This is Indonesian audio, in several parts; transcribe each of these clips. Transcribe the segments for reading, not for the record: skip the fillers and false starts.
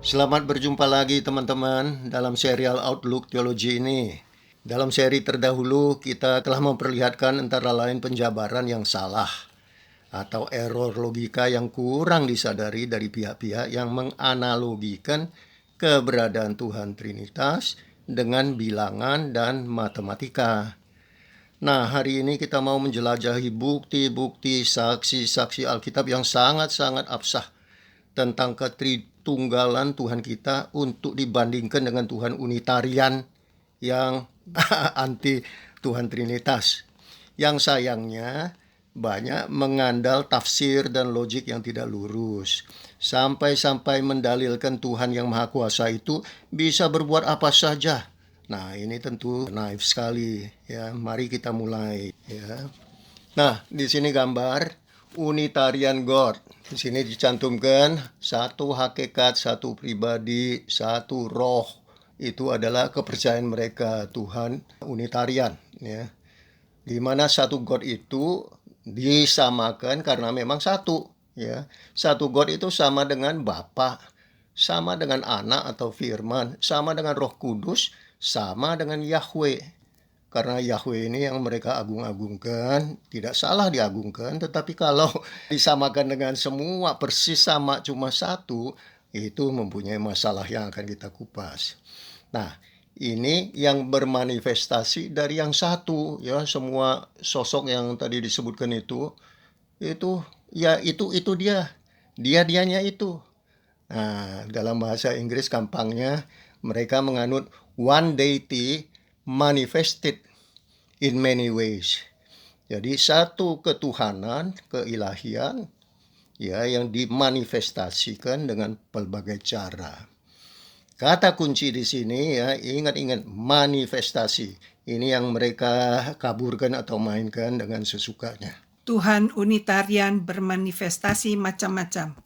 Selamat berjumpa lagi teman-teman dalam serial Outlook Teologi ini. Dalam seri terdahulu kita telah memperlihatkan antara lain penjabaran yang salah atau error logika yang kurang disadari dari pihak-pihak yang menganalogikan keberadaan Tuhan Trinitas dengan bilangan dan matematika. Nah, hari ini kita mau menjelajahi bukti-bukti saksi-saksi Alkitab yang sangat-sangat absah tentang ketritunggalan Tuhan kita untuk dibandingkan dengan Tuhan Unitarian yang anti Tuhan Trinitas. Yang sayangnya banyak mengandal tafsir dan logik yang tidak lurus. Sampai-sampai mendalilkan Tuhan yang Maha Kuasa itu bisa berbuat apa saja. Nah, ini tentu naif sekali ya. Mari kita mulai ya. Nah, di sini gambar Unitarian God. Di sini dicantumkan satu hakikat, satu pribadi, satu roh. Itu adalah kepercayaan mereka Tuhan Unitarian ya. Di mana satu God itu disamakan karena memang satu ya. Satu God itu sama dengan Bapa, sama dengan Anak atau Firman, sama dengan Roh Kudus, sama dengan Yahweh. Karena Yahweh ini yang mereka agung-agungkan, tidak salah diagungkan, tetapi kalau disamakan dengan semua persis sama cuma satu, itu mempunyai masalah yang akan kita kupas. Nah, ini yang bermanifestasi dari yang satu, ya semua sosok yang tadi disebutkan itu ya itu dianya itu. Nah, dalam bahasa Inggris gampangnya mereka menganut one deity manifested in many ways. Jadi satu ketuhanan, keilahian ya yang dimanifestasikan dengan pelbagai cara. Kata kunci di sini ya, ingat-ingat manifestasi. Ini yang mereka kaburkan atau mainkan dengan sesukanya. Tuhan Unitarian bermanifestasi macam-macam.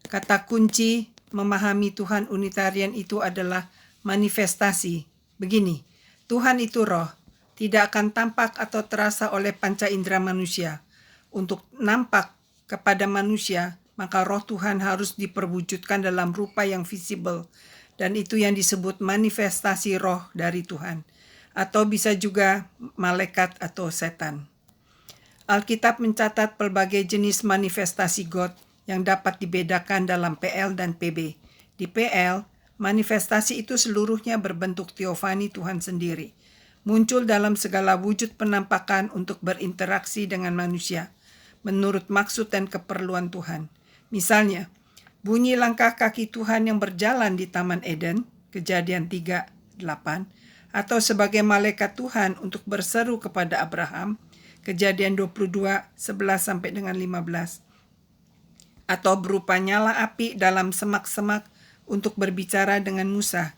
Kata kunci memahami Tuhan Unitarian itu adalah manifestasi. Begini, Tuhan itu roh, tidak akan tampak atau terasa oleh panca indera manusia. Untuk nampak kepada manusia, maka roh Tuhan harus diperwujudkan dalam rupa yang visible, dan itu yang disebut manifestasi roh dari Tuhan, atau bisa juga malaikat atau setan. Alkitab mencatat pelbagai jenis manifestasi God yang dapat dibedakan dalam PL dan PB. Di PL, manifestasi itu seluruhnya berbentuk teofani Tuhan sendiri, muncul dalam segala wujud penampakan untuk berinteraksi dengan manusia, menurut maksud dan keperluan Tuhan. Misalnya, bunyi langkah kaki Tuhan yang berjalan di Taman Eden, Kejadian 3:8, atau sebagai malaikat Tuhan untuk berseru kepada Abraham, Kejadian 22:11-15, atau berupa nyala api dalam semak-semak untuk berbicara dengan Musa,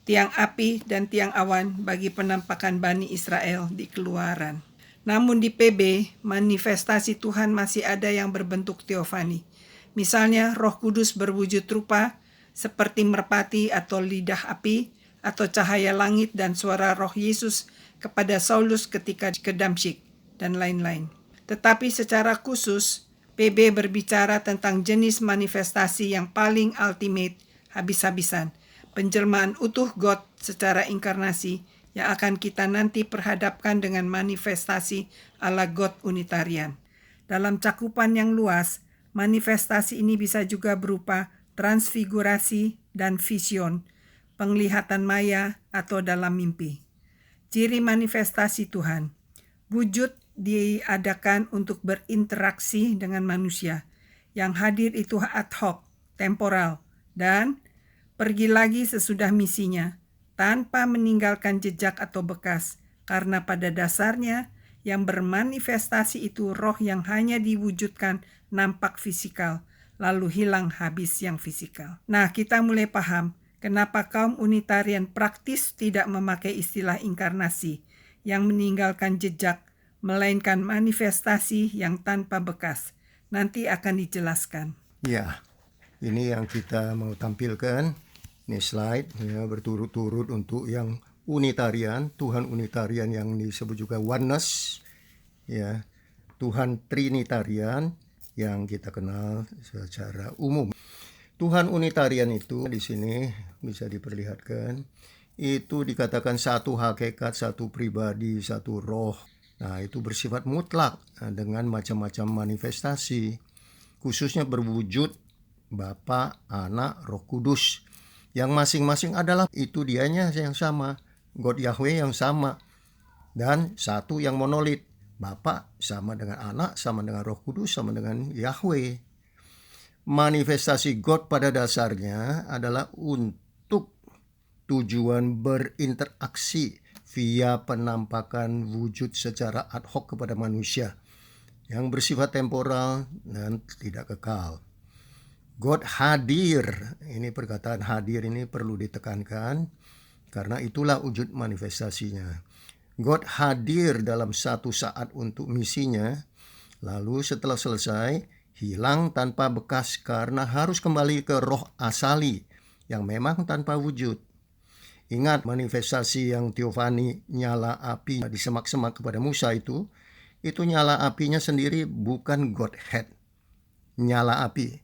tiang api dan tiang awan bagi penampakan Bani Israel di Keluaran. Namun di PB, manifestasi Tuhan masih ada yang berbentuk teofani. Misalnya Roh Kudus berwujud rupa seperti merpati atau lidah api, atau cahaya langit dan suara Roh Yesus kepada Saulus ketika ke Damsyik, dan lain-lain. Tetapi secara khusus, PB berbicara tentang jenis manifestasi yang paling ultimate, habis-habisan, penjelmaan utuh God secara inkarnasi yang akan kita nanti perhadapkan dengan manifestasi ala God Unitarian. Dalam cakupan yang luas, manifestasi ini bisa juga berupa transfigurasi dan vision, penglihatan maya atau dalam mimpi. Ciri manifestasi Tuhan, wujud diadakan untuk berinteraksi dengan manusia. Yang hadir itu ad hoc, temporal, dan pergi lagi sesudah misinya, tanpa meninggalkan jejak atau bekas, karena pada dasarnya yang bermanifestasi itu roh yang hanya diwujudkan nampak fisikal, lalu hilang habis yang fisikal. Nah, kita mulai paham kenapa kaum Unitarian praktis tidak memakai istilah inkarnasi yang meninggalkan jejak, melainkan manifestasi yang tanpa bekas. Nanti akan dijelaskan. Ya, ini yang kita mau tampilkan. Ini slide ya, berturut-turut untuk yang Unitarian, Tuhan Unitarian yang disebut juga oneness, ya, Tuhan Trinitarian yang kita kenal secara umum. Tuhan Unitarian itu di sini bisa diperlihatkan, itu dikatakan satu hakikat, satu pribadi, satu roh. Nah, itu bersifat mutlak dengan macam-macam manifestasi, khususnya berwujud Bapa, Anak, Roh Kudus, yang masing-masing adalah itu dianya yang sama, God Yahweh yang sama, dan satu yang monolit. Bapa sama dengan Anak, sama dengan Roh Kudus, sama dengan Yahweh. Manifestasi God pada dasarnya adalah untuk tujuan berinteraksi via penampakan wujud secara ad hoc kepada manusia yang bersifat temporal dan tidak kekal. God hadir, ini perkataan hadir ini perlu ditekankan karena itulah wujud manifestasinya. God hadir dalam satu saat untuk misinya, lalu setelah selesai hilang tanpa bekas karena harus kembali ke roh asali yang memang tanpa wujud. Ingat manifestasi yang teofani nyala api di semak-semak kepada Musa itu nyala apinya sendiri bukan Godhead. Nyala api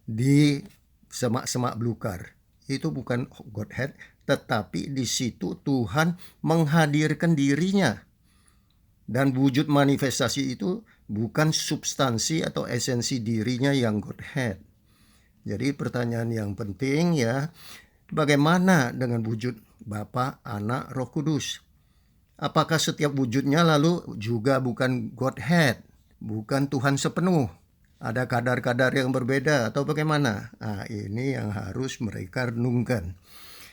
di semak-semak belukar itu bukan Godhead, tetapi di situ Tuhan menghadirkan dirinya. Dan wujud manifestasi itu bukan substansi atau esensi dirinya yang Godhead. Jadi pertanyaan yang penting ya, bagaimana dengan wujud Bapa, Anak, Roh Kudus? Apakah setiap wujudnya lalu juga bukan Godhead, bukan Tuhan sepenuh? Ada kadar-kadar yang berbeda atau bagaimana? Nah, ini yang harus mereka renungkan.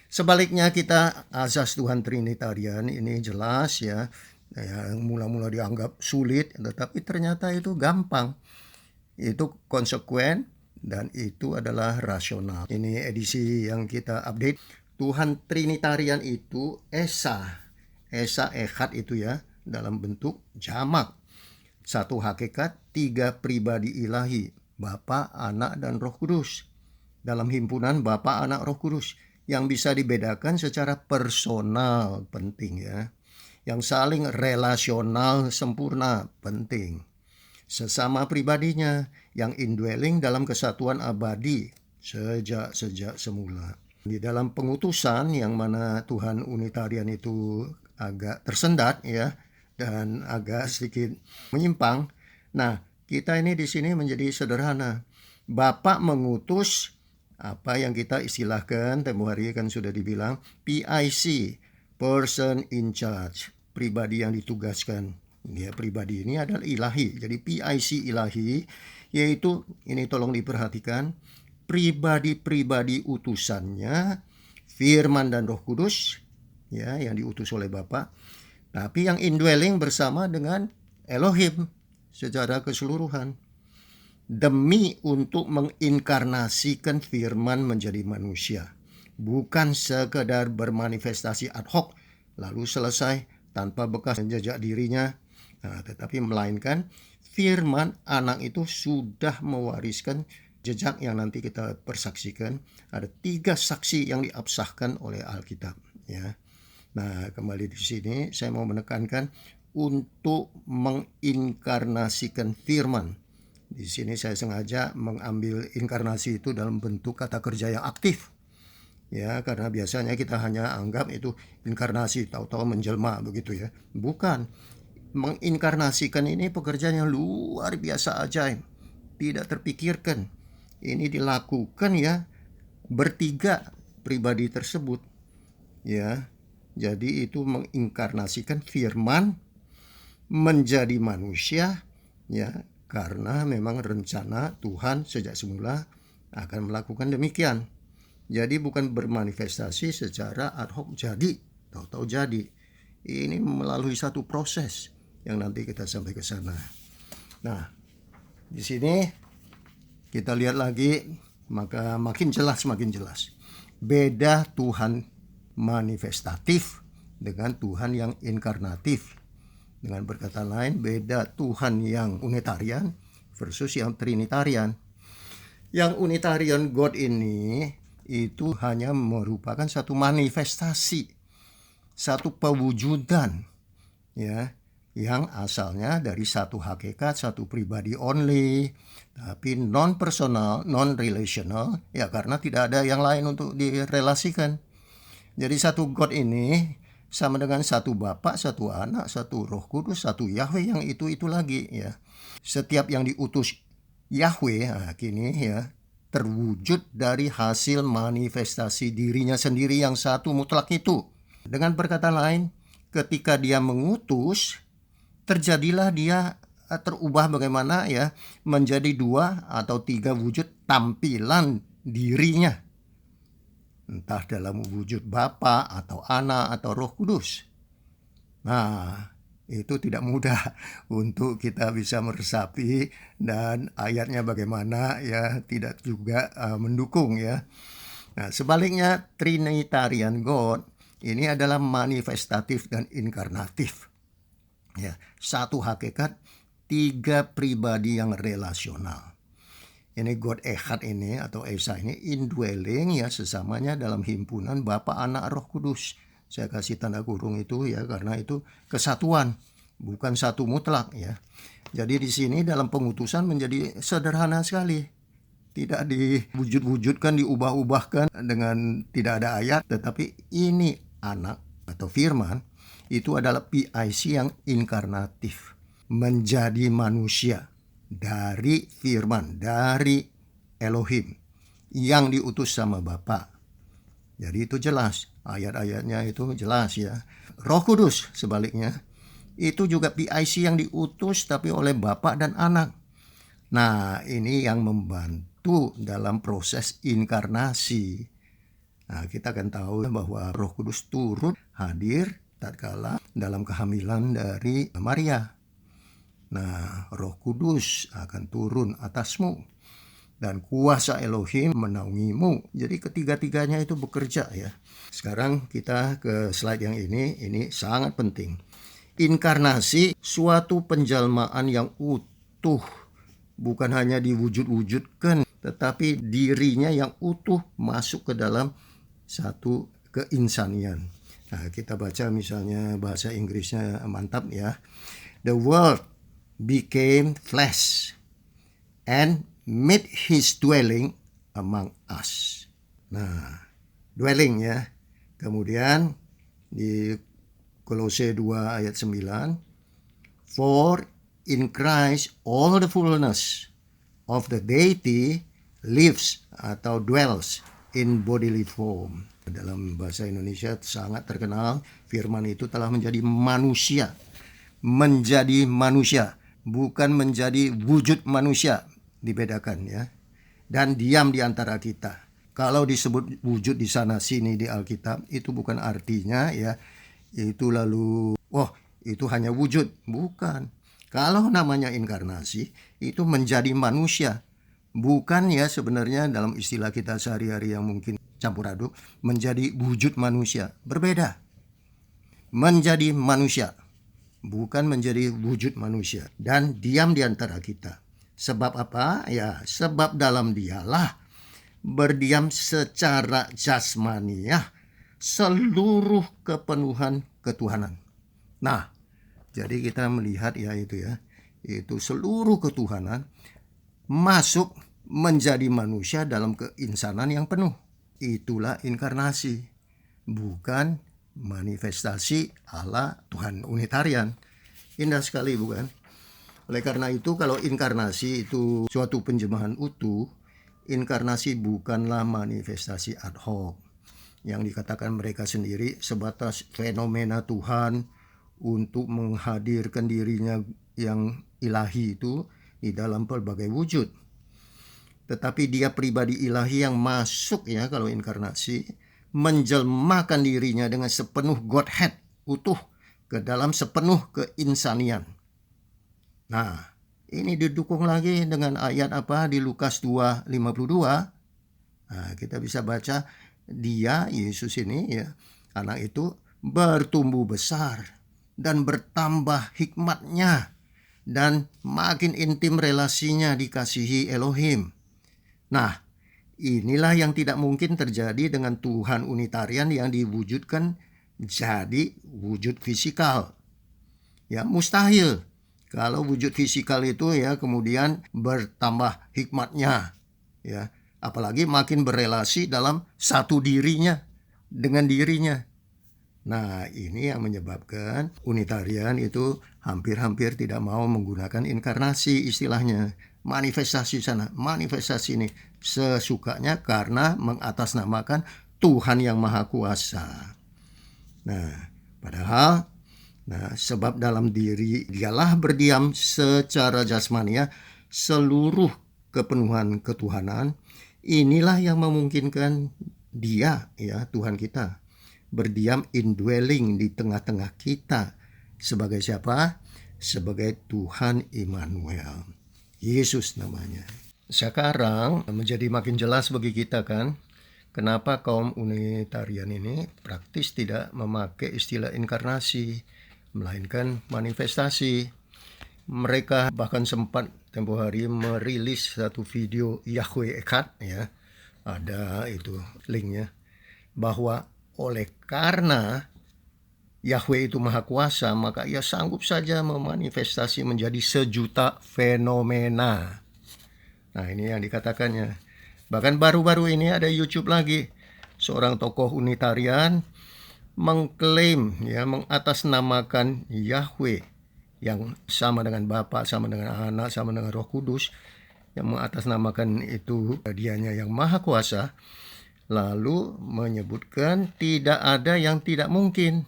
Sebaliknya kita asas Tuhan Trinitarian ini jelas ya, yang mula-mula dianggap sulit, tetapi ternyata itu gampang. Itu konsekuen dan itu adalah rasional. Ini edisi yang kita update. Tuhan Trinitarian itu Esa Echad itu ya, dalam bentuk jamak. Satu hakikat, tiga pribadi ilahi, Bapa, Anak, dan Roh Kudus. Dalam himpunan Bapa, Anak, Roh Kudus yang bisa dibedakan secara personal, penting ya. Yang saling relasional sempurna, penting. Sesama pribadinya yang indwelling dalam kesatuan abadi sejak semula. Di dalam pengutusan yang mana Tuhan Unitarian itu agak tersendat ya dan agak sedikit menyimpang. Nah, kita ini di sini menjadi sederhana. Bapak mengutus apa yang kita istilahkan tempo hari kan sudah dibilang PIC, person in charge, pribadi yang ditugaskan. Ya, pribadi ini adalah ilahi. Jadi PIC ilahi yaitu ini tolong diperhatikan, pribadi-pribadi utusannya Firman dan Roh Kudus ya yang diutus oleh Bapa, tapi yang indwelling bersama dengan Elohim secara keseluruhan demi untuk menginkarnasikan firman menjadi manusia, bukan sekedar bermanifestasi ad hoc lalu selesai tanpa bekas jejak dirinya, tetapi melainkan firman anak itu sudah mewariskan jejak yang nanti kita persaksikan. Ada 3 saksi yang diabsahkan oleh Alkitab ya. Nah, kembali di sini saya mau menekankan untuk menginkarnasikan firman. Di sini saya sengaja mengambil inkarnasi itu dalam bentuk kata kerja yang aktif. Ya, karena biasanya kita hanya anggap itu inkarnasi, tahu-tahu menjelma begitu ya. Bukan. Menginkarnasikan ini pekerjaan yang luar biasa ajaib. Tidak terpikirkan. Ini dilakukan ya bertiga pribadi tersebut. Ya. Jadi itu menginkarnasikan firman menjadi manusia ya, karena memang rencana Tuhan sejak semula akan melakukan demikian. Jadi bukan bermanifestasi secara ad hoc jadi, tahu-tahu jadi. Ini melalui satu proses yang nanti kita sampai ke sana. Nah, di sini kita lihat lagi, maka makin jelas. Beda Tuhan manifestatif dengan Tuhan yang inkarnatif. Dengan perkataan lain, beda Tuhan yang Unitarian versus yang Trinitarian. Yang Unitarian God ini itu hanya merupakan satu manifestasi, satu pewujudan ya yang asalnya dari satu hakikat, satu pribadi only, tapi non-personal, non-relational, ya karena tidak ada yang lain untuk direlasikan. Jadi satu God ini sama dengan satu Bapa, satu Anak, satu Roh Kudus, satu Yahweh yang itu lagi ya. Setiap yang diutus Yahweh kini ya terwujud dari hasil manifestasi dirinya sendiri yang satu mutlak itu. Dengan perkataan lain, ketika dia mengutus, terjadilah dia terubah bagaimana ya menjadi 2 atau 3 wujud tampilan dirinya. Entah dalam wujud Bapa atau Anak atau Roh Kudus. Nah, itu tidak mudah untuk kita bisa meresapi, dan ayatnya bagaimana ya tidak juga mendukung ya. Nah, sebaliknya Trinitarian God ini adalah manifestatif dan inkarnatif. Ya, satu hakikat, 3 pribadi yang relasional. Ini God Echad ini atau Esa ini indwelling ya sesamanya dalam himpunan Bapa, Anak, Roh Kudus. Saya kasih tanda kurung itu ya karena itu kesatuan, bukan satu mutlak ya. Jadi di sini dalam pengutusan menjadi sederhana sekali. Tidak diwujud-wujudkan, diubah-ubahkan dengan tidak ada ayat, tetapi ini Anak atau firman itu adalah PIC yang inkarnatif, menjadi manusia dari firman, dari Elohim yang diutus sama Bapa. Jadi itu jelas, ayat-ayatnya itu jelas ya. Roh Kudus sebaliknya, itu juga PIC yang diutus tapi oleh Bapa dan Anak. Nah, ini yang membantu dalam proses inkarnasi. Nah, kita akan tahu bahwa Roh Kudus turut hadir tatkala dalam kehamilan dari Maria. Nah, Roh Kudus akan turun atasmu dan kuasa Elohim menaungimu. Jadi ketiga-tiganya itu bekerja ya. Sekarang kita ke slide yang ini sangat penting. Inkarnasi suatu penjelmaan yang utuh, bukan hanya diwujud-wujudkan, tetapi dirinya yang utuh masuk ke dalam satu keinsanian. Nah, kita baca misalnya bahasa Inggrisnya mantap ya. The Word became flesh and made his dwelling among us. Nah, dwelling ya. Kemudian di Kolose 2 ayat 9, for in Christ all the fullness of the deity lives atau dwells in bodily form. Dalam bahasa Indonesia sangat terkenal, firman itu telah menjadi manusia. Menjadi manusia, bukan menjadi wujud manusia, dibedakan ya. Dan diam di antara kita. Kalau disebut wujud di sana sini di Alkitab, itu bukan artinya ya itu lalu itu hanya wujud, bukan. Kalau namanya inkarnasi itu menjadi manusia, bukan ya sebenarnya dalam istilah kita sehari-hari yang mungkin campur aduk, menjadi wujud manusia, berbeda. Menjadi manusia, bukan menjadi wujud manusia, dan diam di antara kita. Sebab apa? Ya, sebab dalam dialah berdiam secara jasmaniah seluruh kepenuhan ketuhanan. Nah, jadi kita melihat ya itu seluruh ketuhanan masuk menjadi manusia dalam keinsanan yang penuh. Itulah inkarnasi, bukan manifestasi ala Tuhan Unitarian. Indah sekali bukan? Oleh karena itu kalau inkarnasi itu suatu penjemahan utuh, inkarnasi bukanlah manifestasi ad hoc yang dikatakan mereka sendiri sebatas fenomena Tuhan untuk menghadirkan dirinya yang ilahi itu di dalam berbagai wujud. Tetapi dia pribadi ilahi yang masuk ya kalau inkarnasi, menjelmakan dirinya dengan sepenuh Godhead utuh ke dalam sepenuh keinsanian. Nah, ini didukung lagi dengan ayat apa di Lukas 2:52. Nah, kita bisa baca dia, Yesus ini ya, anak itu bertumbuh besar dan bertambah hikmatnya dan makin intim relasinya dikasihi Elohim. Nah, inilah yang tidak mungkin terjadi dengan Tuhan Unitarian yang diwujudkan jadi wujud fisikal. Ya, mustahil kalau wujud fisikal itu ya kemudian bertambah hikmatnya, ya. Apalagi makin berelasi dalam satu dirinya dengan dirinya. Nah, ini yang menyebabkan Unitarian itu hampir-hampir tidak mau menggunakan inkarnasi istilahnya. Manifestasi sana, manifestasi ini sesukanya karena mengatasnamakan Tuhan yang Maha Kuasa. Nah, padahal sebab dalam diri dialah berdiam secara jasmania seluruh kepenuhan ketuhanan. Inilah yang memungkinkan Dia, ya, Tuhan kita, berdiam indwelling di tengah-tengah kita sebagai siapa? Sebagai Tuhan Immanuel. Yesus namanya. Sekarang menjadi makin jelas bagi kita kan, kenapa kaum Unitarian ini praktis tidak memakai istilah inkarnasi, melainkan manifestasi. Mereka bahkan sempat tempo hari merilis satu video Yahweh Echad, ya, ada itu linknya, bahwa oleh karena Yahweh itu Maha Kuasa, maka Ia sanggup saja memanifestasi menjadi sejuta fenomena. Nah, ini yang dikatakannya. Bahkan baru-baru ini ada YouTube lagi, seorang tokoh Unitarian mengklaim, ya, mengatasnamakan Yahweh yang sama dengan Bapa, sama dengan Anak, sama dengan Roh Kudus, yang mengatasnamakan itu dianya yang Maha Kuasa, lalu menyebutkan tidak ada yang tidak mungkin.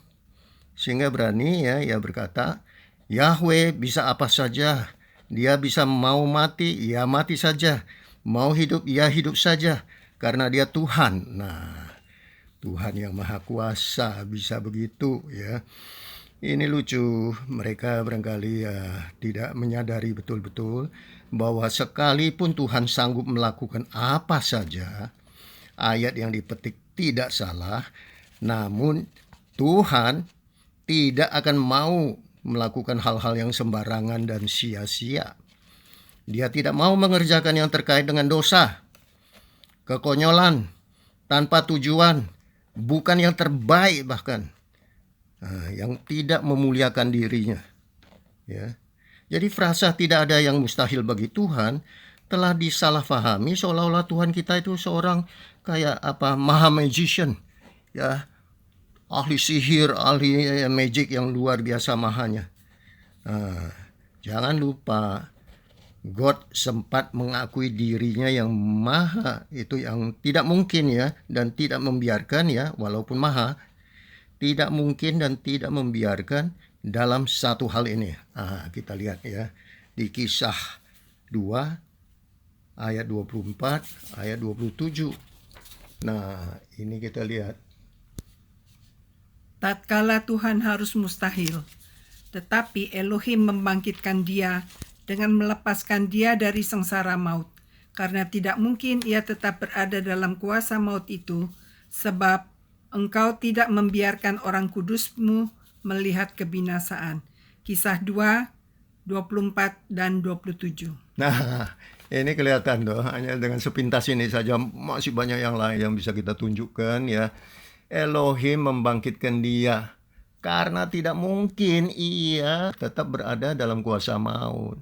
Sehingga berani ya berkata, Yahweh bisa apa saja. Dia bisa mau mati, ya mati saja. Mau hidup, ya hidup saja. Karena Dia Tuhan. Nah, Tuhan yang Maha Kuasa bisa begitu, ya. Ini lucu, mereka barangkali tidak menyadari betul-betul bahwa sekalipun Tuhan sanggup melakukan apa saja, ayat yang dipetik tidak salah, namun Tuhan tidak akan mau melakukan hal-hal yang sembarangan dan sia-sia. Dia tidak mau mengerjakan yang terkait dengan dosa, kekonyolan, tanpa tujuan, bukan yang terbaik bahkan. Yang tidak memuliakan dirinya, ya. Jadi frasa tidak ada yang mustahil bagi Tuhan telah disalahfahami seolah-olah Tuhan kita itu seorang kayak maha magician, ya, ahli sihir, ahli magic yang luar biasa mahanya. Jangan lupa, God sempat mengakui dirinya yang maha, itu yang tidak mungkin, ya, dan tidak membiarkan, ya, walaupun maha, tidak mungkin dan tidak membiarkan dalam satu hal ini. Kita lihat ya di Kisah 2 ayat 24, ayat 27. Nah, ini kita lihat. Tatkala Tuhan harus mustahil, tetapi Elohim membangkitkan Dia dengan melepaskan Dia dari sengsara maut, karena tidak mungkin Ia tetap berada dalam kuasa maut itu, sebab Engkau tidak membiarkan orang kudus-Mu melihat kebinasaan. Kisah 2, 24 dan 27. Nah, ini kelihatan tuh, hanya dengan sepintas ini saja masih banyak yang lain yang bisa kita tunjukkan, ya. Elohim membangkitkan Dia karena tidak mungkin Ia tetap berada dalam kuasa maut.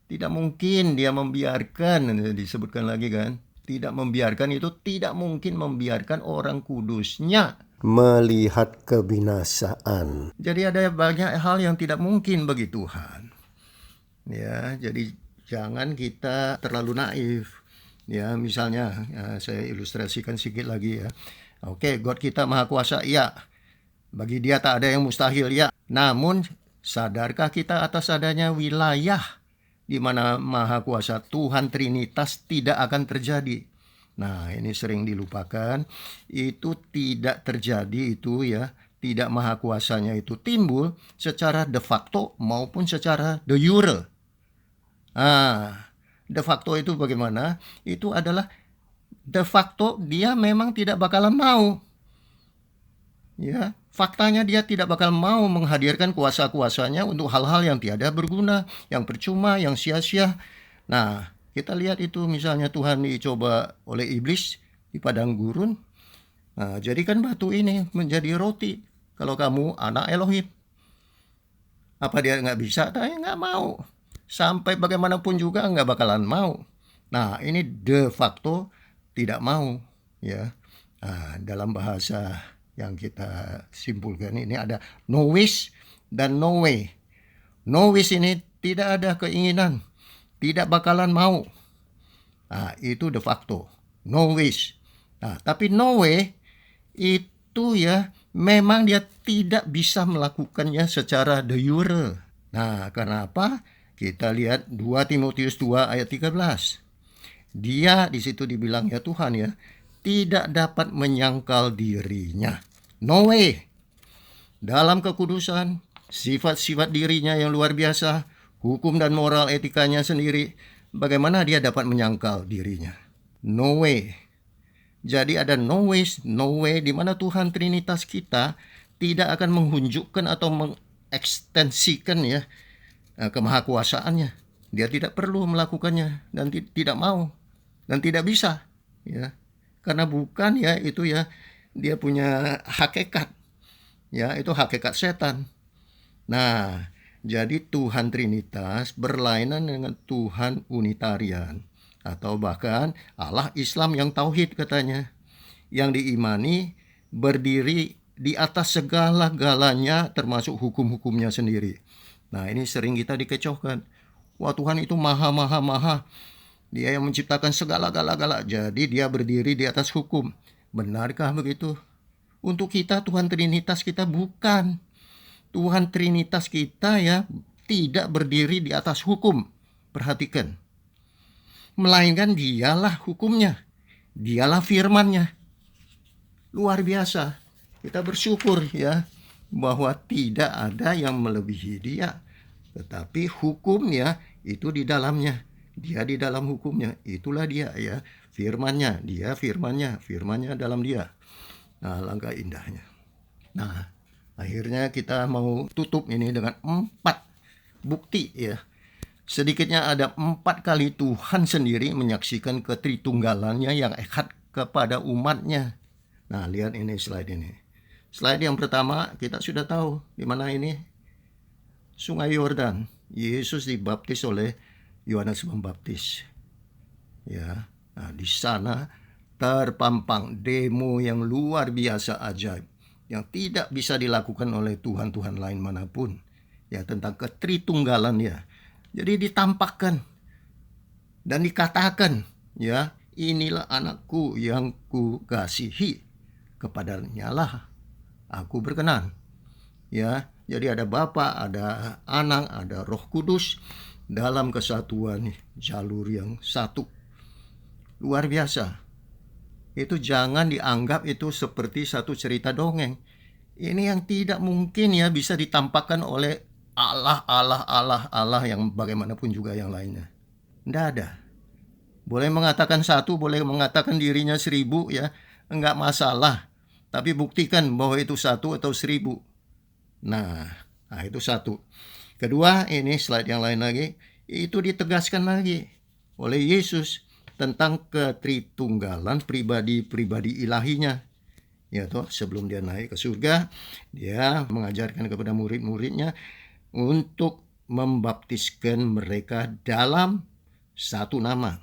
Tidak mungkin Dia membiarkan, disebutkan lagi kan. Tidak membiarkan itu tidak mungkin membiarkan orang kudusnya melihat kebinasaan. Jadi ada banyak hal yang tidak mungkin bagi Tuhan. Ya, jadi jangan kita terlalu naif. Ya, misalnya saya ilustrasikan sedikit lagi, ya. Oke, God kita Maha Kuasa, ya. Bagi Dia tak ada yang mustahil, ya. Namun sadarkah kita atas adanya wilayah di mana Maha Kuasa Tuhan Trinitas tidak akan terjadi? Nah, ini sering dilupakan. Itu tidak terjadi itu, ya. Tidak Maha Kuasanya itu timbul secara de facto maupun secara de jure. De facto itu bagaimana? Itu adalah de facto Dia memang tidak bakalan mau. Ya, faktanya Dia tidak bakal mau menghadirkan kuasa-kuasanya untuk hal-hal yang tiada berguna, yang percuma, yang sia-sia. Nah, kita lihat itu misalnya Tuhan dicoba oleh iblis di padang gurun. Jadikan batu ini menjadi roti kalau kamu anak Elohim. Apa dia nggak bisa? Dia nggak mau. Sampai bagaimanapun juga nggak bakalan mau. Nah, ini de facto tidak mau, ya. Nah, dalam bahasa yang kita simpulkan ini ada no wish dan no way. No wish ini tidak ada keinginan, tidak bakalan mau. Nah, itu de facto. No wish. Nah, tapi no way itu ya memang dia tidak bisa melakukannya secara de jure. Nah, karena apa? Kita lihat 2 Timotius 2 ayat 13. Dia di situ dibilang ya Tuhan ya, tidak dapat menyangkal dirinya. No way. Dalam kekudusan, sifat-sifat dirinya yang luar biasa, hukum dan moral etikanya sendiri, bagaimana dia dapat menyangkal dirinya? No way. Jadi ada no ways, no way di mana Tuhan Trinitas kita tidak akan menghunjukkan atau mengekstensikan ya kemahakuasaannya. Dia tidak perlu melakukannya dan tidak mau dan tidak bisa ya. Karena bukan ya itu ya dia punya hakikat. Ya, itu hakikat setan. Nah, jadi Tuhan Trinitas berlainan dengan Tuhan Unitarian. Atau bahkan Allah Islam yang tauhid katanya. Yang diimani berdiri di atas segala-galanya termasuk hukum-hukumnya sendiri. Nah, ini sering kita dikecohkan. Wah, Tuhan itu maha. Dia yang menciptakan segala-gala-gala. Jadi dia berdiri di atas hukum. Benarkah begitu? Untuk kita Tuhan Trinitas kita bukan. Tuhan Trinitas kita ya tidak berdiri di atas hukum. Perhatikan. Melainkan dialah hukumnya. Dialah firman-Nya. Luar biasa. Kita bersyukur ya bahwa tidak ada yang melebihi Dia. Tetapi hukumnya itu di dalamnya. Dia di dalam hukumnya. Itulah Dia ya. Firman-Nya. Dia firman-Nya. Firman-Nya dalam Dia. Nah, langkah indahnya. Nah, akhirnya kita mau tutup ini dengan 4 bukti ya. Sedikitnya ada 4 kali Tuhan sendiri menyaksikan ketritunggalannya yang echad kepada umatnya. Nah, lihat ini slide ini. Slide yang pertama kita sudah tahu di mana ini. Sungai Yordan. Yesus dibaptis oleh Yohanes Pembaptis. Ya, nah di sana terpampang demo yang luar biasa ajaib yang tidak bisa dilakukan oleh Tuhan-Tuhan lain manapun. Ya, tentang ketritunggalan ya. Jadi ditampakkan dan dikatakan ya, inilah anakku yang kukasihi, kepadanya lah aku berkenan. Ya, jadi ada Bapa, ada Anak, ada Roh Kudus dalam kesatuan jalur yang satu. Luar biasa. Itu jangan dianggap itu seperti satu cerita dongeng. Ini yang tidak mungkin ya bisa ditampakkan oleh Allah yang bagaimanapun juga yang lainnya. Tidak ada. Boleh mengatakan 1, boleh mengatakan dirinya 1000 ya, enggak masalah. Tapi buktikan bahwa itu 1 atau 1000. Nah itu 1. Kedua, ini slide yang lain lagi, itu ditegaskan lagi oleh Yesus tentang ketritunggalan pribadi-pribadi ilahinya. Ya toh, sebelum dia naik ke surga, dia mengajarkan kepada murid-muridnya untuk membaptiskan mereka dalam satu nama.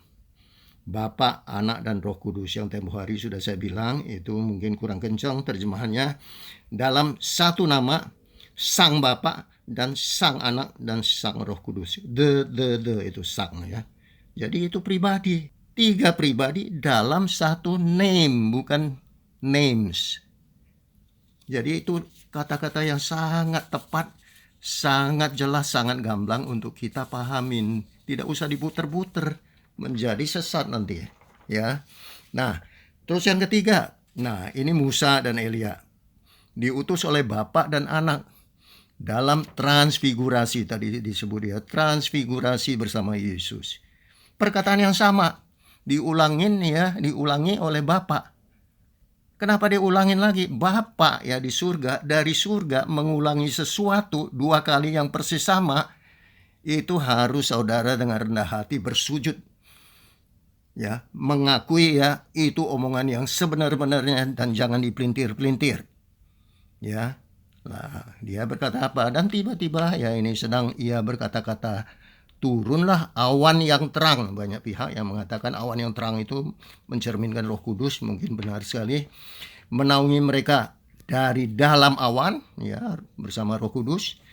Bapa, Anak, dan Roh Kudus yang tempo hari sudah saya bilang, itu mungkin kurang kencang terjemahannya. Dalam satu nama, Sang Bapa dan Sang Anak dan Sang Roh Kudus. Itu Sang ya. Jadi itu pribadi. 3 pribadi dalam satu name, bukan names. Jadi itu kata-kata yang sangat tepat, sangat jelas, sangat gamblang untuk kita pahamin. Tidak usah diputer-puter, menjadi sesat nanti ya. Nah, terus yang ketiga. Nah, ini Musa dan Elia. Diutus oleh Bapa dan Anak dalam transfigurasi, tadi disebut ya, transfigurasi bersama Yesus. Perkataan yang sama diulangi oleh Bapa. Kenapa diulangin lagi? Bapa ya di surga, dari surga mengulangi sesuatu 2 kali yang persis sama, itu harus saudara dengan rendah hati bersujud. Ya, mengakui ya itu omongan yang sebenar-benarnya dan jangan dipelintir-pelintir. Ya. Nah, dia berkata apa? Dan tiba-tiba ya ini sedang ia berkata-kata, turunlah awan yang terang. Banyak pihak yang mengatakan awan yang terang itu mencerminkan Roh Kudus, mungkin benar sekali. Menaungi mereka dari dalam awan ya bersama Roh Kudus.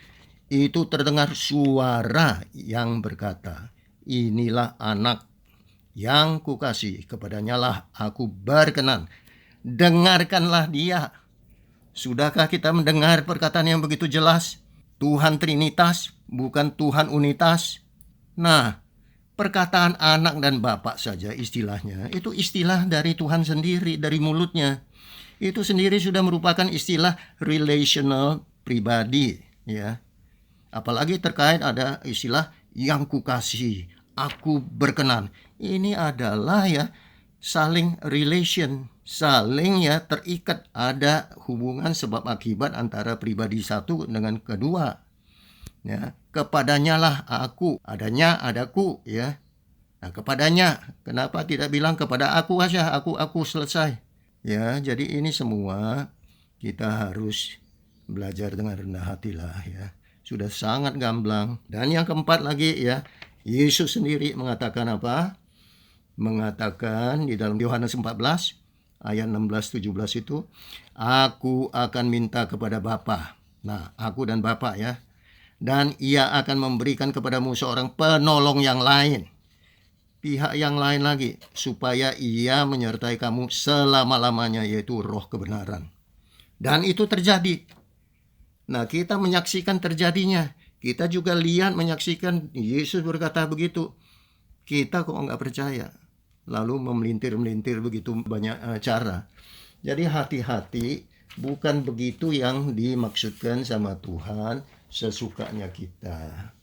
Itu terdengar suara yang berkata, inilah anak yang kukasihi, kepadanya lah aku berkenan. Dengarkanlah dia. Sudahkah kita mendengar perkataan yang begitu jelas? Tuhan Trinitas, bukan Tuhan Unitas. Nah, perkataan anak dan bapak saja istilahnya, itu istilah dari Tuhan sendiri, dari mulutnya. Itu sendiri sudah merupakan istilah relational pribadi, ya. Apalagi terkait ada istilah yang kukasihi, aku berkenan. Ini adalah ya saling relation, saling ya terikat, ada hubungan sebab akibat antara pribadi satu dengan kedua. Ya, kepadanya lah aku, adanya adaku ya. Nah, kepadanya, kenapa tidak bilang kepada aku aja, aku selesai. Ya, jadi ini semua kita harus belajar dengan rendah hati lah ya. Sudah sangat gamblang. Dan yang keempat lagi ya, Yesus sendiri mengatakan apa? Mengatakan di dalam Yohanes 14 ayat 16-17 itu, aku akan minta kepada Bapa. Nah, aku dan Bapa ya. Dan ia akan memberikan kepadamu seorang penolong yang lain. Pihak yang lain lagi, supaya ia menyertai kamu selama-lamanya, yaitu Roh kebenaran. Dan itu terjadi. Nah, kita menyaksikan terjadinya. Kita juga lihat menyaksikan Yesus berkata begitu. Kita kok nggak percaya. Lalu memelintir-melintir begitu banyak cara. Jadi hati-hati, bukan begitu yang dimaksudkan sama Tuhan, sesukanya kita.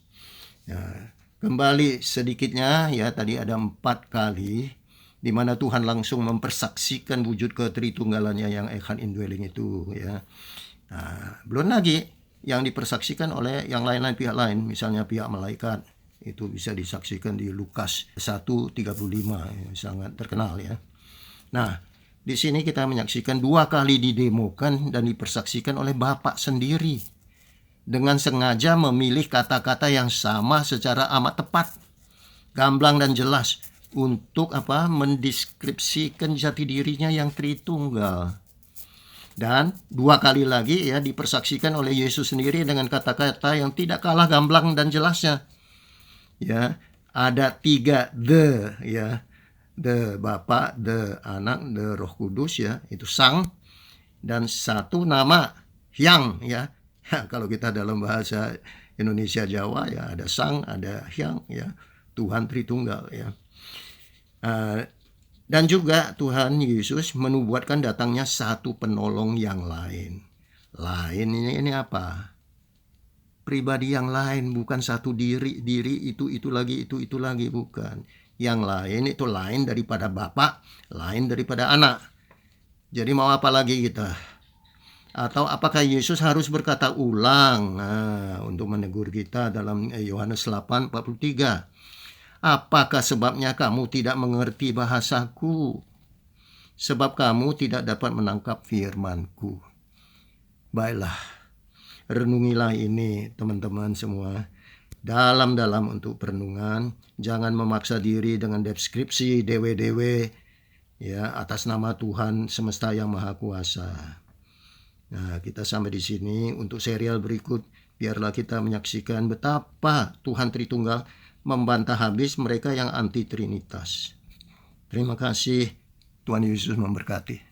Nah, kembali sedikitnya ya, tadi ada 4 kali di mana Tuhan langsung mempersaksikan wujud ketritunggalannya yang Echad Indwelling itu ya. Nah, belum lagi yang dipersaksikan oleh yang lain-lain, pihak lain, misalnya pihak malaikat. Itu bisa disaksikan di Lukas 1:35, sangat terkenal ya. Nah, di sini kita menyaksikan 2 kali didemokan dan dipersaksikan oleh Bapa sendiri. Dengan sengaja memilih kata-kata yang sama secara amat tepat, gamblang dan jelas untuk apa? Mendeskripsikan jati dirinya yang Tritunggal. Dan 2 kali lagi ya dipersaksikan oleh Yesus sendiri dengan kata-kata yang tidak kalah gamblang dan jelasnya. Ya, ada 3 the ya. The Bapa, the Anak, the Roh Kudus ya, itu Sang, dan 1 nama Hyang ya. Kalau kita dalam bahasa Indonesia Jawa ya ada Sang, ada Hyang ya, Tuhan Tritunggal ya. Dan juga Tuhan Yesus menubuatkan datangnya 1 penolong yang lain. Lain ini apa? Pribadi yang lain, bukan 1 diri itu lagi, bukan. Yang lain itu lain daripada Bapa, lain daripada Anak. Jadi mau apa lagi kita? Atau apakah Yesus harus berkata ulang untuk menegur kita dalam Yohanes 8:43? Apakah sebabnya kamu tidak mengerti bahasaku? Sebab kamu tidak dapat menangkap firman-Ku. Baiklah, renungilah ini teman-teman semua. Dalam-dalam untuk perenungan. Jangan memaksa diri dengan deskripsi dewe-dewe ya atas nama Tuhan semesta yang maha kuasa. Nah, kita sampai di sini. Untuk serial berikut, biarlah kita menyaksikan betapa Tuhan Tritunggal membantah habis mereka yang anti Trinitas. Terima kasih. Tuhan Yesus memberkati.